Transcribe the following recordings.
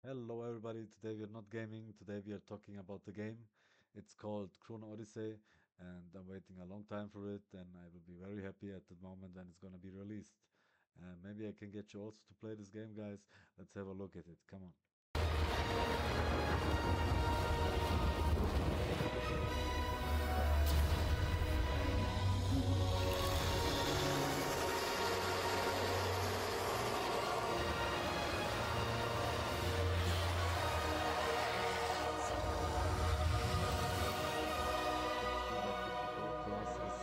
Hello everybody, today we are not gaming, today we are talking about the game. It's called Chrono Odyssey and I'm waiting a long time for it and I will be very happy at the moment when it's gonna be released. And maybe I can get you also to play this game, guys. Let's have a look at it, come on. Classes,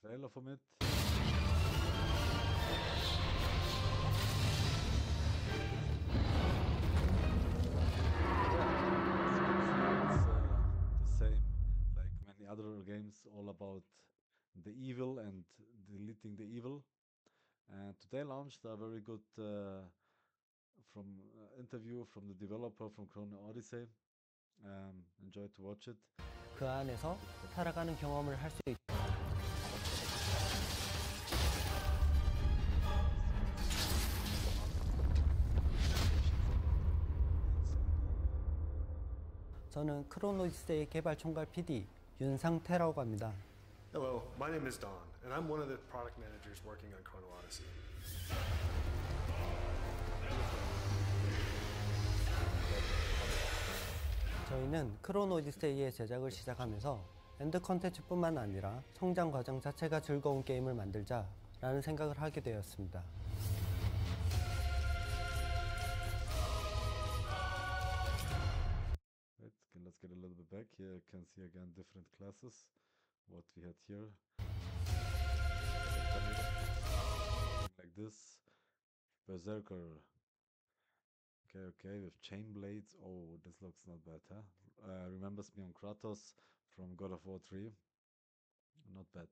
trailer from it. It's the same like many other games, all about the evil and deleting the evil. And today launched a very good from interview from the developer from Chrono Odyssey. Enjoy to watch it. 그 안에서 살아가는 경험을 할 수 있다. 저는 크로노디세이 개발 총괄 PD 윤상태라고 합니다. Hello, my name is Don, and I'm one of the product managers working on Chrono Odyssey. 저희는 크로노디세이의 제작을 시작하면서 엔드 컨텐츠뿐만 아니라 성장 과정 자체가 즐거운 게임을 만들자라는 생각을 하게 되었습니다. Right, let's get a little bit back. Here you can see again different classes. What we had here. Like this. Berserker. Okay, with chain blades. Oh, this looks not bad, huh? Remembers me on Kratos from God of War 3. Not bad.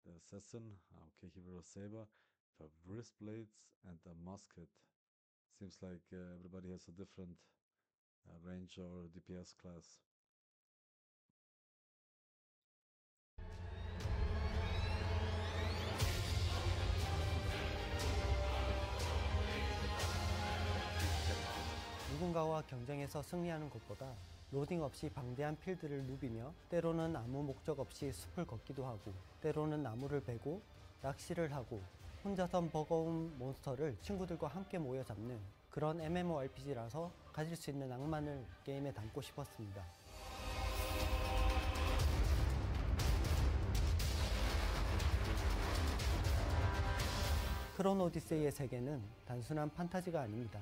The assassin. Okay, hero saber. The wrist blades and a musket. Seems like everybody has a different range or DPS class. 누군가와 경쟁해서 승리하는 것보다 로딩 없이 방대한 필드를 누비며 때로는 아무 목적 없이 숲을 걷기도 하고 때로는 나무를 베고 낚시를 하고 혼자선 버거운 몬스터를 친구들과 함께 모여 잡는 그런 MMORPG라서 가질 수 있는 낭만을 게임에 담고 싶었습니다. 크로노 오디세이의 세계는 단순한 판타지가 아닙니다.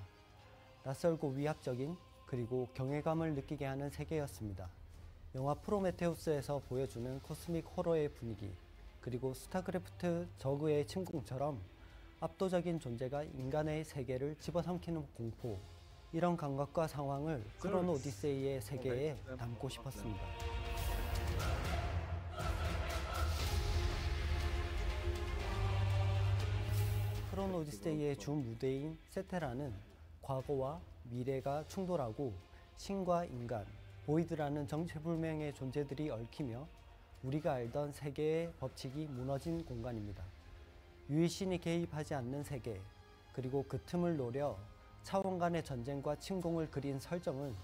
낯설고 위압적인 그리고 경외감을 느끼게 하는 세계였습니다. 영화 프로메테우스에서 보여주는 코스믹 호러의 분위기, 그리고 스타크래프트 저그의 침공처럼 압도적인 존재가 인간의 세계를 집어삼키는 공포, 이런 감각과 상황을 크로노 오디세이의 세계에 담고 싶었습니다. 크로노 오디세이의 주 무대인 세테라는 과거와 미래가 충돌하고 신과 인간, 보이드라는 정체불명의 존재들이 얽히며 우리가 알던 세계의 법칙이 무너진 공간입니다. 유일신이 개입하지 않는 세계, 그리고 그 틈을 노려 차원 간의 전쟁과 침공을 그린 설정은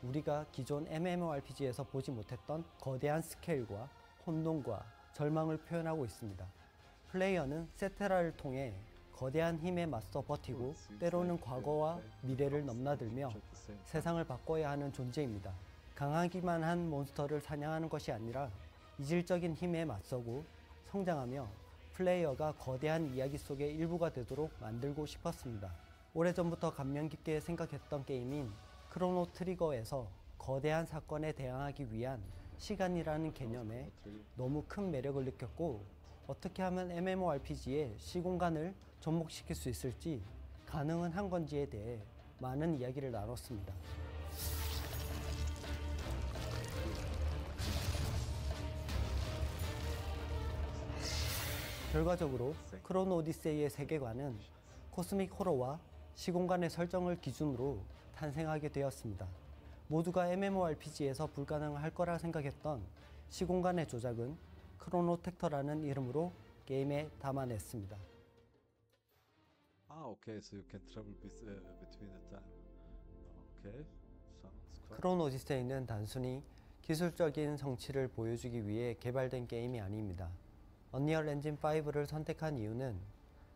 우리가 기존 MMORPG에서 보지 못했던 거대한 스케일과 혼돈과 절망을 표현하고 있습니다. 플레이어는 세테라를 통해 거대한 힘에 맞서 버티고 때로는 과거와 미래를 넘나들며 세상을 바꿔야 하는 존재입니다. 강하기만 한 몬스터를 사냥하는 것이 아니라 이질적인 힘에 맞서고 성장하며 플레이어가 거대한 이야기 속의 일부가 되도록 만들고 싶었습니다. 오래전부터 감명 깊게 생각했던 게임인 크로노 트리거에서 거대한 사건에 대항하기 위한 시간이라는 개념에 너무 큰 매력을 느꼈고, 어떻게 하면 MMORPG의 시공간을 접목시킬 수 있을지 가능은 한 건지에 대해 많은 이야기를 나눴습니다. 결과적으로 크로노 오디세이의 세계관은 코스믹 호러와 시공간의 설정을 기준으로 탄생하게 되었습니다. 모두가 MMORPG에서 불가능할 거라 생각했던 시공간의 조작은 크로노 텍터라는 이름으로 게임에 담아냈습니다. Okay, so you can travel between the time. Okay, sounds quite. 크로노 오디세이는 단순히 기술적인 성취를 보여주기 위해 개발된 게임이 아닙니다. 언리얼 엔진 5를 선택한 이유는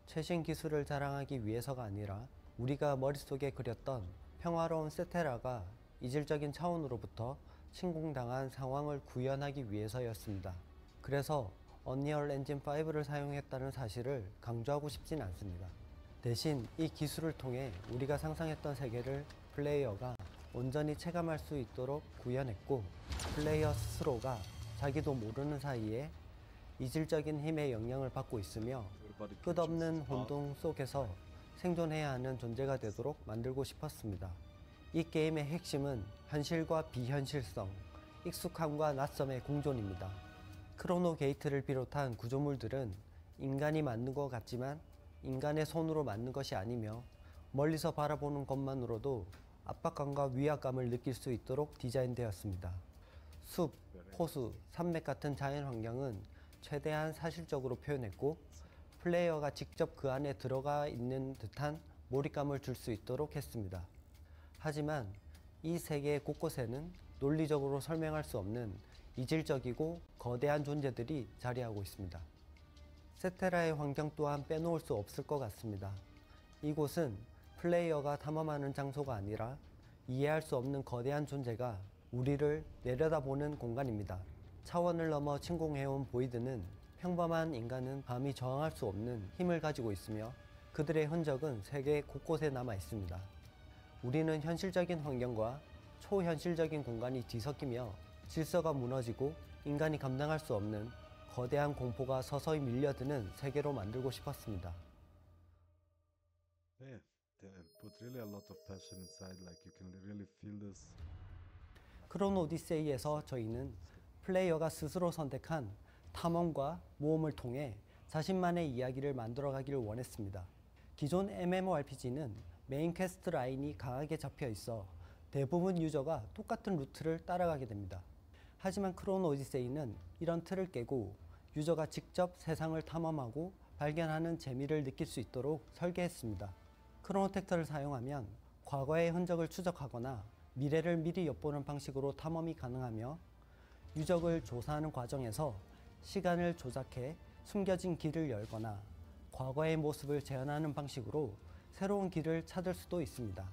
최신 기술을 자랑하기 위해서가 아니라 우리가 머릿속에 그렸던 평화로운 세테라가 이질적인 차원으로부터 침공당한 상황을 구현하기 위해서였습니다. 그래서 언리얼 엔진 5를 사용했다는 사실을 강조하고 싶진 않습니다. 대신 이 기술을 통해 우리가 상상했던 세계를 플레이어가 온전히 체감할 수 있도록 구현했고, 플레이어 스스로가 자기도 모르는 사이에 이질적인 힘의 영향을 받고 있으며 끝없는 혼동 속에서 생존해야 하는 존재가 되도록 만들고 싶었습니다. 이 게임의 핵심은 현실과 비현실성, 익숙함과 낯섦의 공존입니다. 크로노 게이트를 비롯한 구조물들은 인간이 만든 것 같지만 인간의 손으로 만든 것이 아니며, 멀리서 바라보는 것만으로도 압박감과 위압감을 느낄 수 있도록 디자인되었습니다. 숲, 호수, 산맥 같은 자연 환경은 최대한 사실적으로 표현했고, 플레이어가 직접 그 안에 들어가 있는 듯한 몰입감을 줄 수 있도록 했습니다. 하지만 이 세계 곳곳에는 논리적으로 설명할 수 없는 이질적이고 거대한 존재들이 자리하고 있습니다. 세테라의 환경 또한 빼놓을 수 없을 것 같습니다. 이곳은 플레이어가 탐험하는 장소가 아니라 이해할 수 없는 거대한 존재가 우리를 내려다보는 공간입니다. 차원을 넘어 침공해온 보이드는 평범한 인간은 감히 저항할 수 없는 힘을 가지고 있으며, 그들의 흔적은 세계 곳곳에 남아 있습니다. 우리는 현실적인 환경과 초현실적인 공간이 뒤섞이며 질서가 무너지고 인간이 감당할 수 없는 거대한 공포가 서서히 밀려드는 세계로 만들고 싶었습니다. Yeah, they put really a lot of passion inside. Like you can really feel this. 크로노 오디세이에서 저희는 플레이어가 스스로 선택한 탐험과 모험을 통해 자신만의 이야기를 만들어가기를 원했습니다. 기존 MMORPG는 메인 퀘스트 라인이 강하게 잡혀 있어 대부분 유저가 똑같은 루트를 따라가게 됩니다. 하지만 크로노 오디세이는 이런 틀을 깨고 유저가 직접 세상을 탐험하고 발견하는 재미를 느낄 수 있도록 설계했습니다. 크로노 텍터를 사용하면 과거의 흔적을 추적하거나 미래를 미리 엿보는 방식으로 탐험이 가능하며, 유적을 조사하는 과정에서 시간을 조작해 숨겨진 길을 열거나 과거의 모습을 재현하는 방식으로 새로운 길을 찾을 수도 있습니다.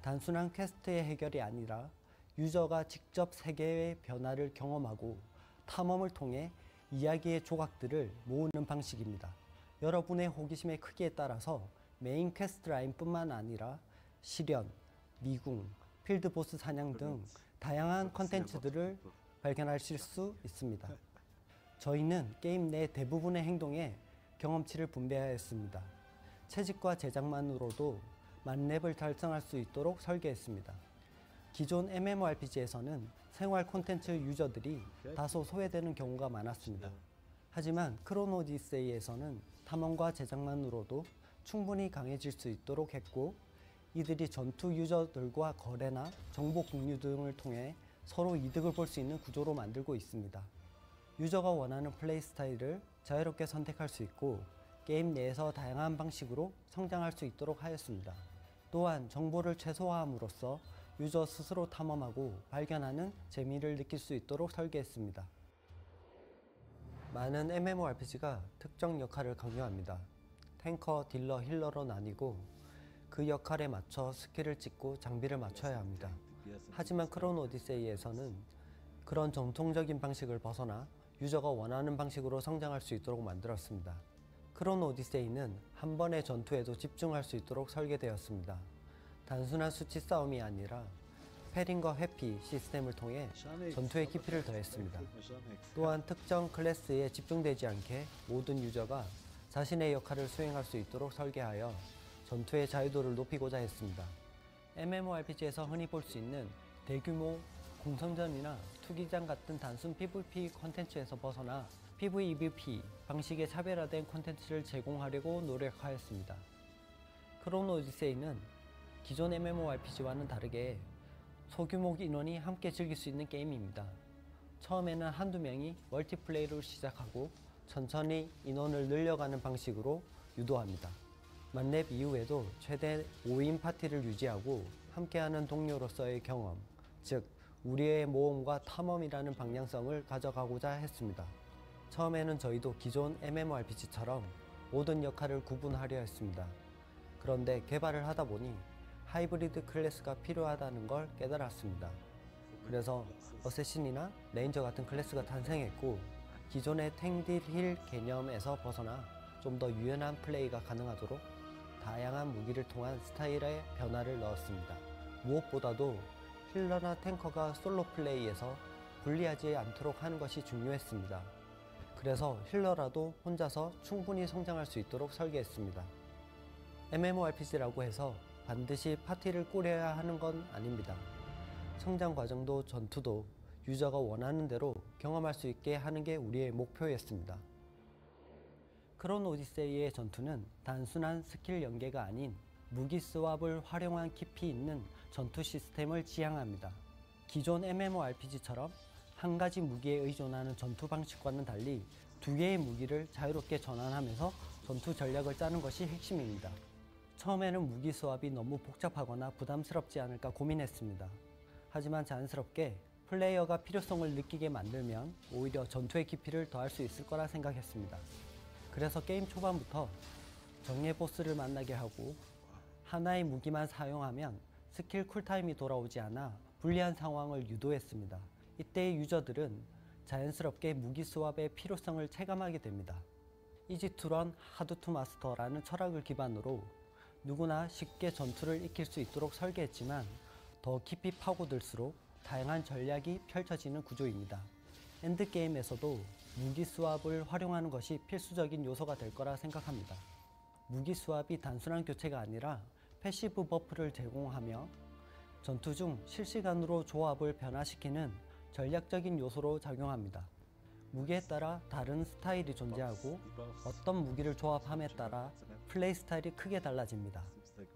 단순한 퀘스트의 해결이 아니라 유저가 직접 세계의 변화를 경험하고 탐험을 통해 이야기의 조각들을 모으는 방식입니다. 여러분의 호기심의 크기에 따라서 메인 퀘스트 라인뿐만 아니라 실현, 미궁, 필드보스 사냥 등 다양한 컨텐츠들을 발견하실 수 있습니다. 저희는 게임 내 대부분의 행동에 경험치를 분배하였습니다. 채집과 제작만으로도 만렙을 달성할 수 있도록 설계했습니다. 기존 MMORPG에서는 생활 콘텐츠 유저들이 다소 소외되는 경우가 많았습니다. 하지만 크로노 오디세이에서는 탐험과 제작만으로도 충분히 강해질 수 있도록 했고, 이들이 전투 유저들과 거래나 정보 공유 등을 통해 서로 이득을 볼 수 있는 구조로 만들고 있습니다. 유저가 원하는 플레이 스타일을 자유롭게 선택할 수 있고, 게임 내에서 다양한 방식으로 성장할 수 있도록 하였습니다. 또한 정보를 최소화함으로써 유저 스스로 탐험하고 발견하는 재미를 느낄 수 있도록 설계했습니다. 많은 MMORPG가 특정 역할을 강요합니다. 탱커, 딜러, 힐러로 나뉘고 그 역할에 맞춰 스킬을 찍고 장비를 맞춰야 합니다. 하지만 크로노 오디세이에서는 그런 정통적인 방식을 벗어나 유저가 원하는 방식으로 성장할 수 있도록 만들었습니다. 크로노 오디세이는 한 번의 전투에도 집중할 수 있도록 설계되었습니다. 단순한 수치 싸움이 아니라 패링과 회피 시스템을 통해 전투의 깊이를 더했습니다. 또한 특정 클래스에 집중되지 않게 모든 유저가 자신의 역할을 수행할 수 있도록 설계하여 전투의 자유도를 높이고자 했습니다. MMORPG에서 흔히 볼 수 있는 대규모 공성전이나 투기장 같은 단순 PVP 콘텐츠에서 벗어나 PVEVP 방식의 차별화된 콘텐츠를 제공하려고 노력하였습니다. 크로노 오디세이는 기존 MMORPG와는 다르게 소규모 인원이 함께 즐길 수 있는 게임입니다. 처음에는 한두 명이 멀티플레이로 시작하고 천천히 인원을 늘려가는 방식으로 유도합니다. 만렙 이후에도 최대 5인 파티를 유지하고 함께하는 동료로서의 경험, 즉 우리의 모험과 탐험이라는 방향성을 가져가고자 했습니다. 처음에는 저희도 기존 MMORPG처럼 모든 역할을 구분하려 했습니다. 그런데 개발을 하다 보니 하이브리드 클래스가 필요하다는 걸 깨달았습니다. 그래서 어쌔신이나 레인저 같은 클래스가 탄생했고 기존의 탱딜 힐 개념에서 벗어나 좀 더 유연한 플레이가 가능하도록 다양한 무기를 통한 스타일의 변화를 넣었습니다. 무엇보다도 힐러나 탱커가 솔로 플레이에서 불리하지 않도록 하는 것이 중요했습니다. 그래서 힐러라도 혼자서 충분히 성장할 수 있도록 설계했습니다. MMORPG라고 해서 반드시 파티를 꾸려야 하는 건 아닙니다. 성장 과정도 전투도 유저가 원하는 대로 경험할 수 있게 하는 게 우리의 목표였습니다. 크로노 오디세이의 전투는 단순한 스킬 연계가 아닌 무기 스왑을 활용한 깊이 있는 전투 시스템을 지향합니다. 기존 MMORPG처럼 한 가지 무기에 의존하는 전투 방식과는 달리 두 개의 무기를 자유롭게 전환하면서 전투 전략을 짜는 것이 핵심입니다. 처음에는 무기 스왑이 너무 복잡하거나 부담스럽지 않을까 고민했습니다. 하지만 자연스럽게 플레이어가 필요성을 느끼게 만들면 오히려 전투의 깊이를 더할 수 있을 거라 생각했습니다. 그래서 게임 초반부터 정예 보스를 만나게 하고 하나의 무기만 사용하면 스킬 쿨타임이 돌아오지 않아 불리한 상황을 유도했습니다. 이때의 유저들은 자연스럽게 무기 스왑의 필요성을 체감하게 됩니다. 이지 투 런, 하드 투 마스터라는 철학을 기반으로 누구나 쉽게 전투를 익힐 수 있도록 설계했지만 더 깊이 파고들수록 다양한 전략이 펼쳐지는 구조입니다. 엔드게임에서도 무기 스왑을 활용하는 것이 필수적인 요소가 될 거라 생각합니다. 무기 스왑이 단순한 교체가 아니라 패시브 버프를 제공하며 전투 중 실시간으로 조합을 변화시키는 전략적인 요소로 작용합니다. 무기에 따라 다른 스타일이 존재하고 어떤 무기를 조합함에 따라 플레이 스타일이 크게 달라집니다.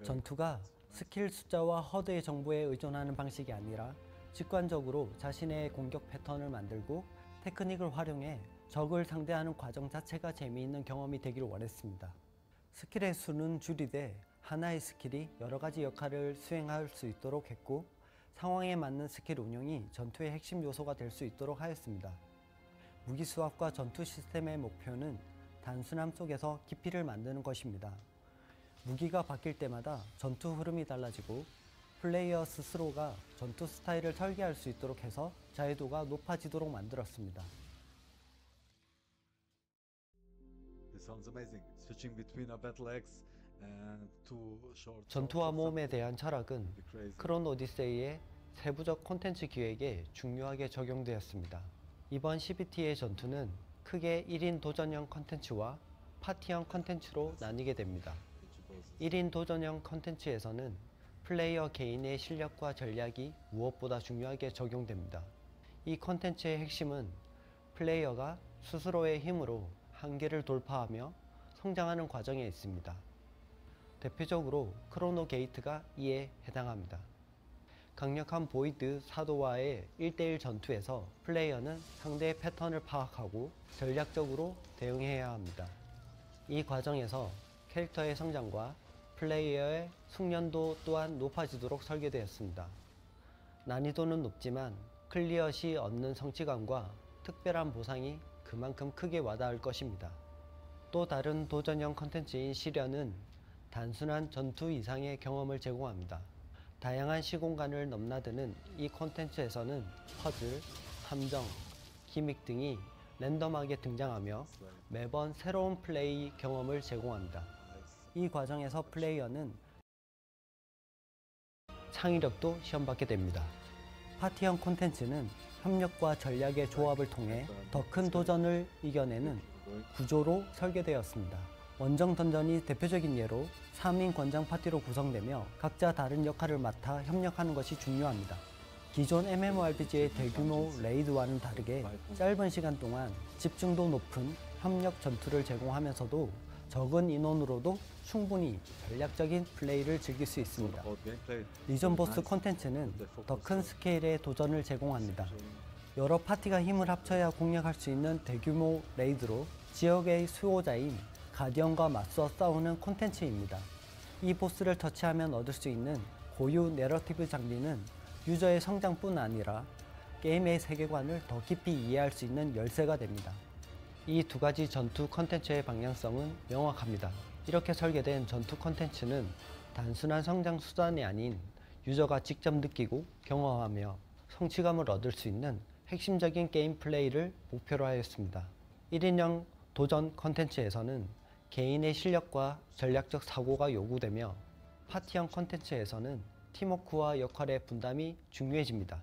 전투가 스킬 숫자와 허드의 정보에 의존하는 방식이 아니라 직관적으로 자신의 공격 패턴을 만들고 테크닉을 활용해 적을 상대하는 과정 자체가 재미있는 경험이 되기를 원했습니다. 스킬의 수는 줄이되 하나의 스킬이 여러 가지 역할을 수행할 수 있도록 했고 상황에 맞는 스킬 운용이 전투의 핵심 요소가 될 수 있도록 하였습니다. 무기 스왑과 전투 시스템의 목표는 단순함 속에서 깊이를 만드는 것입니다. 무기가 바뀔 때마다 전투 흐름이 달라지고 플레이어 스스로가 전투 스타일을 설계할 수 있도록 해서 자유도가 높아지도록 만들었습니다. 전투와 모험에 대한 철학은 크로노 오디세이의 세부적 콘텐츠 기획에 중요하게 적용되었습니다. 이번 CBT의 전투는 크게 1인 도전형 콘텐츠와 파티형 콘텐츠로 나뉘게 됩니다. 1인 도전형 콘텐츠에서는 플레이어 개인의 실력과 전략이 무엇보다 중요하게 적용됩니다. 이 콘텐츠의 핵심은 플레이어가 스스로의 힘으로 한계를 돌파하며 성장하는 과정에 있습니다. 대표적으로 크로노 게이트가 이에 해당합니다. 강력한 보이드 사도와의 1대1 전투에서 플레이어는 상대의 패턴을 파악하고 전략적으로 대응해야 합니다. 이 과정에서 캐릭터의 성장과 플레이어의 숙련도 또한 높아지도록 설계되었습니다. 난이도는 높지만 클리어 시 얻는 성취감과 특별한 보상이 그만큼 크게 와닿을 것입니다. 또 다른 도전형 컨텐츠인 시련은 단순한 전투 이상의 경험을 제공합니다. 다양한 시공간을 넘나드는 이 콘텐츠에서는 퍼즐, 함정, 기믹 등이 랜덤하게 등장하며 매번 새로운 플레이 경험을 제공합니다. 이 과정에서 플레이어는 창의력도 시험받게 됩니다. 파티형 콘텐츠는 협력과 전략의 조합을 통해 더 큰 도전을 이겨내는 구조로 설계되었습니다. 원정 던전이 대표적인 예로 3인 권장 파티로 구성되며 각자 다른 역할을 맡아 협력하는 것이 중요합니다. 기존 MMORPG의 대규모 레이드와는 다르게 짧은 시간 동안 집중도 높은 협력 전투를 제공하면서도 적은 인원으로도 충분히 전략적인 플레이를 즐길 수 있습니다. 리전 보스 콘텐츠는 더 큰 스케일의 도전을 제공합니다. 여러 파티가 힘을 합쳐야 공략할 수 있는 대규모 레이드로 지역의 수호자인 가디언과 맞서 싸우는 콘텐츠입니다. 이 보스를 터치하면 얻을 수 있는 고유 내러티브 장비는 유저의 성장뿐 아니라 게임의 세계관을 더 깊이 이해할 수 있는 열쇠가 됩니다. 이 두 가지 전투 콘텐츠의 방향성은 명확합니다. 이렇게 설계된 전투 콘텐츠는 단순한 성장 수단이 아닌 유저가 직접 느끼고 경험하며 성취감을 얻을 수 있는 핵심적인 게임 플레이를 목표로 하였습니다. 1인용 도전 콘텐츠에서는 개인의 실력과 전략적 사고가 요구되며 파티형 콘텐츠에서는 팀워크와 역할의 분담이 중요해집니다.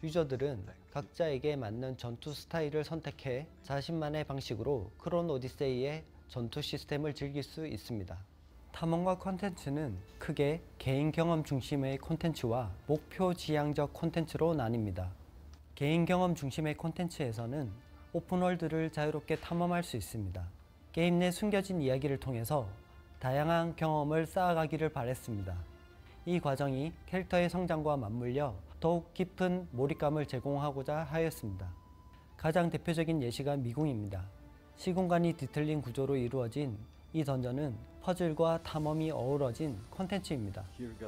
유저들은 각자에게 맞는 전투 스타일을 선택해 자신만의 방식으로 크론 오디세이의 전투 시스템을 즐길 수 있습니다. 탐험과 콘텐츠는 크게 개인 경험 중심의 콘텐츠와 목표 지향적 콘텐츠로 나뉩니다. 개인 경험 중심의 콘텐츠에서는 오픈월드를 자유롭게 탐험할 수 있습니다. 게임 내 숨겨진 이야기를 통해서 다양한 경험을 쌓아가기를 바랬습니다. 이 과정이 캐릭터의 성장과 맞물려 더욱 깊은 몰입감을 제공하고자 하였습니다. 가장 대표적인 예시가 미궁입니다. 시공간이 뒤틀린 구조로 이루어진 이 던전은 퍼즐과 탐험이 어우러진 콘텐츠입니다.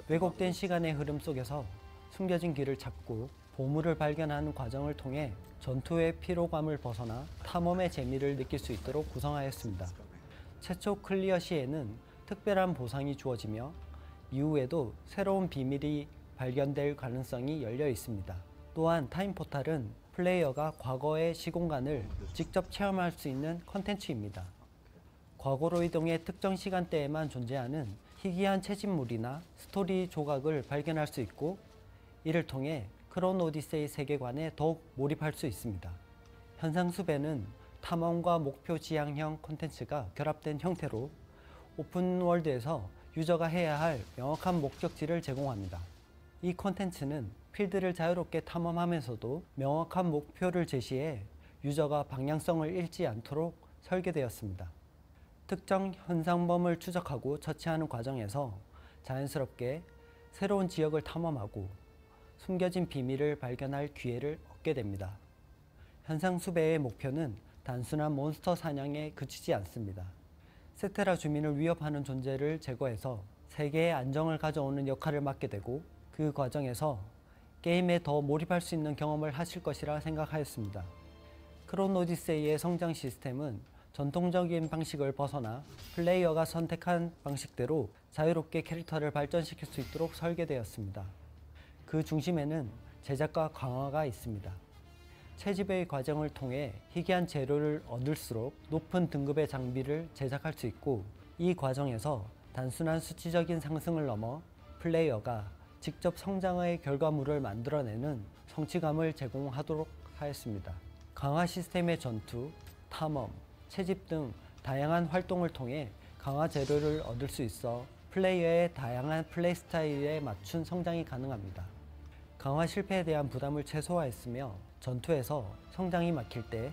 왜곡된 시간의 흐름 속에서 숨겨진 길을 찾고 보물을 발견하는 과정을 통해 전투의 피로감을 벗어나 탐험의 재미를 느낄 수 있도록 구성하였습니다. 최초 클리어 시에는 특별한 보상이 주어지며 이후에도 새로운 비밀이 발견될 가능성이 열려 있습니다. 또한 타임포탈은 플레이어가 과거의 시공간을 직접 체험할 수 있는 컨텐츠입니다. 과거로 이동해 특정 시간대에만 존재하는 희귀한 채집물이나 스토리 조각을 발견할 수 있고 이를 통해 크론 오디세이 세계관에 더욱 몰입할 수 있습니다. 현상수배는 탐험과 목표 지향형 콘텐츠가 결합된 형태로 오픈월드에서 유저가 해야 할 명확한 목적지를 제공합니다. 이 콘텐츠는 필드를 자유롭게 탐험하면서도 명확한 목표를 제시해 유저가 방향성을 잃지 않도록 설계되었습니다. 특정 현상범을 추적하고 처치하는 과정에서 자연스럽게 새로운 지역을 탐험하고 숨겨진 비밀을 발견할 기회를 얻게 됩니다. 현상수배의 목표는 단순한 몬스터 사냥에 그치지 않습니다. 세테라 주민을 위협하는 존재를 제거해서 세계의 안정을 가져오는 역할을 맡게 되고 그 과정에서 게임에 더 몰입할 수 있는 경험을 하실 것이라 생각하였습니다. 크론 오디세이의 성장 시스템은 전통적인 방식을 벗어나 플레이어가 선택한 방식대로 자유롭게 캐릭터를 발전시킬 수 있도록 설계되었습니다. 그 중심에는 제작과 강화가 있습니다. 채집의 과정을 통해 희귀한 재료를 얻을수록 높은 등급의 장비를 제작할 수 있고 이 과정에서 단순한 수치적인 상승을 넘어 플레이어가 직접 성장의 결과물을 만들어내는 성취감을 제공하도록 하였습니다. 강화 시스템의 전투, 탐험, 채집 등 다양한 활동을 통해 강화 재료를 얻을 수 있어 플레이어의 다양한 플레이 스타일에 맞춘 성장이 가능합니다. 강화 실패에 대한 부담을 최소화했으며 전투에서 성장이 막힐 때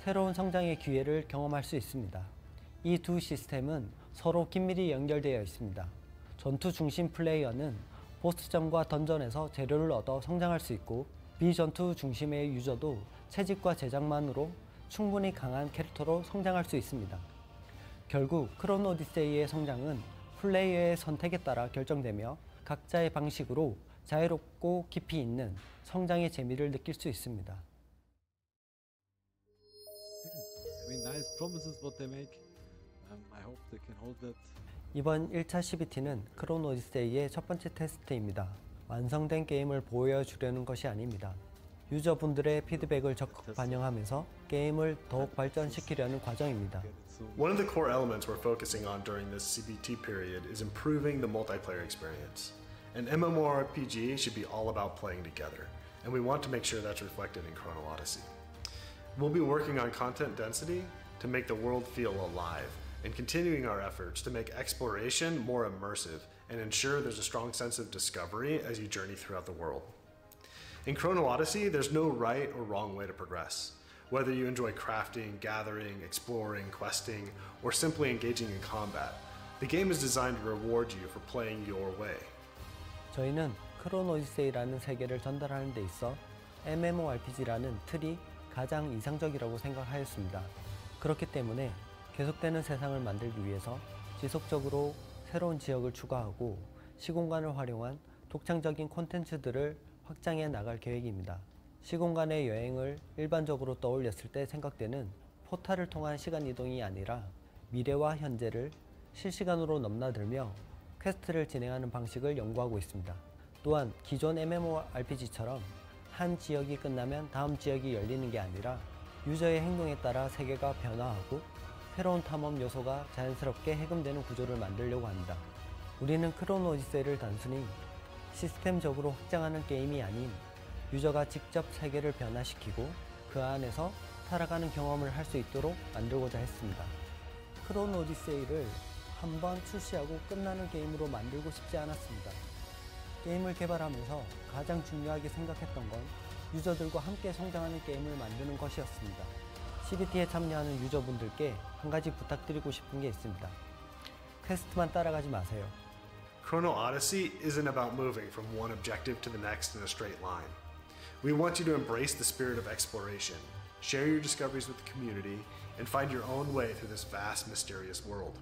새로운 성장의 기회를 경험할 수 있습니다. 이 두 시스템은 서로 긴밀히 연결되어 있습니다. 전투 중심 플레이어는 보스전과 던전에서 재료를 얻어 성장할 수 있고 비전투 중심의 유저도 채집과 제작만으로 충분히 강한 캐릭터로 성장할 수 있습니다. 결국 크론 오디세이의 성장은 플레이어의 선택에 따라 결정되며 각자의 방식으로 자유롭고 깊이 있는 성장의 재미를 느낄 수 있습니다. I mean, nice promises what they make. I hope they can hold that. 이번 1차 CBT는 크론 오디세이의 첫 번째 테스트입니다. 완성된 게임을 보여주려는 것이 아닙니다. 유저분들의 피드백을 적극 반영하면서 게임을 더욱 발전시키려는 과정입니다. One of the core elements we're focusing on during this CBT period is improving the multiplayer experience. An MMORPG should be all about playing together, and we want to make sure that's reflected in Chrono Odyssey. We'll be working on content density to make the world feel alive, and continuing our efforts to make exploration more immersive and ensure there's a strong sense of discovery as you journey throughout the world. In Chrono Odyssey, there's no right or wrong way to progress. Whether you enjoy crafting, gathering, exploring, questing, or simply engaging in combat, the game is designed to reward you for playing your way. 저희는 크론 오디세이라는 세계를 전달하는 데 있어 MMORPG라는 틀이 가장 이상적이라고 생각하였습니다. 그렇기 때문에 계속되는 세상을 만들기 위해서 지속적으로 새로운 지역을 추가하고 시공간을 활용한 독창적인 콘텐츠들을 확장해 나갈 계획입니다. 시공간의 여행을 일반적으로 떠올렸을 때 생각되는 포탈을 통한 시간 이동이 아니라 미래와 현재를 실시간으로 넘나들며 퀘스트를 진행하는 방식을 연구하고 있습니다. 또한 기존 MMORPG처럼 한 지역이 끝나면 다음 지역이 열리는 게 아니라 유저의 행동에 따라 세계가 변화하고 새로운 탐험 요소가 자연스럽게 해금되는 구조를 만들려고 합니다. 우리는 크론 오디세이를 단순히 시스템적으로 확장하는 게임이 아닌 유저가 직접 세계를 변화시키고 그 안에서 살아가는 경험을 할 수 있도록 만들고자 했습니다. 크론 오디세이를 한번 출시하고 끝나는 게임으로 만들고 싶지 않았습니다. 게임을 개발하면서 가장 중요하게 생각했던 건 유저들과 함께 성장하는 게임을 만드는 것이었습니다. CBT에 참여하는 유저분들께 한 가지 부탁드리고 싶은 게 있습니다. 퀘스트만 따라가지 마세요. Chrono Odyssey isn't about moving from one objective to the next in a straight line. We want you to embrace the spirit of exploration, share your discoveries with the community, and find your own way through this vast, mysterious world.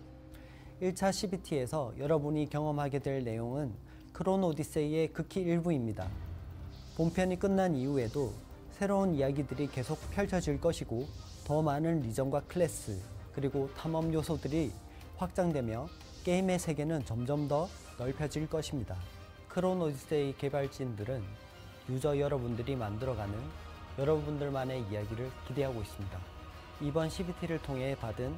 1차 CBT에서 여러분이 경험하게 될 내용은 크론 오디세이의 극히 일부입니다. 본편이 끝난 이후에도 새로운 이야기들이 계속 펼쳐질 것이고 더 많은 리전과 클래스 그리고 탐험 요소들이 확장되며 게임의 세계는 점점 더 넓혀질 것입니다. 크론 오디세이 개발진들은 유저 여러분들이 만들어가는 여러분들만의 이야기를 기대하고 있습니다. 이번 CBT를 통해 받은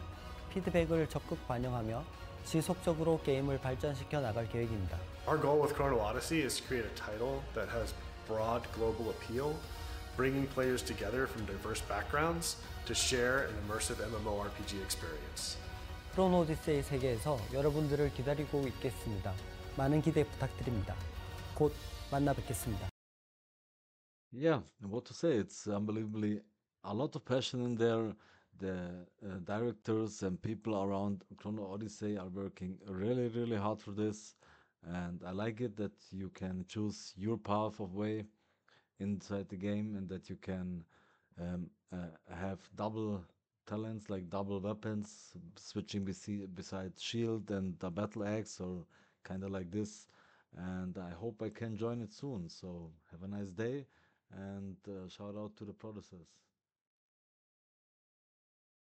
피드백을 적극 반영하며 지속적으로 게임을 발전시켜 나갈 계획입니다. Our goal with Chrono Odyssey is to create a title that has broad global appeal, bringing players together from diverse backgrounds to share an immersive MMORPG experience. 크론 오디세이 세계에서 여러분들을 기다리고 있겠습니다. 많은 기대 부탁드립니다. 곧 만나 뵙겠습니다. Yeah, what to say? It's unbelievably a lot of passion in there. The directors and people around Chrono Odyssey are working really, really hard for this, and I like it that you can choose your path of way inside the game, and that you can have double talents like double weapons, switching beside shield and the battle axe, or kind of like this. And I hope I can join it soon. So have a nice day, and shout out to the producers.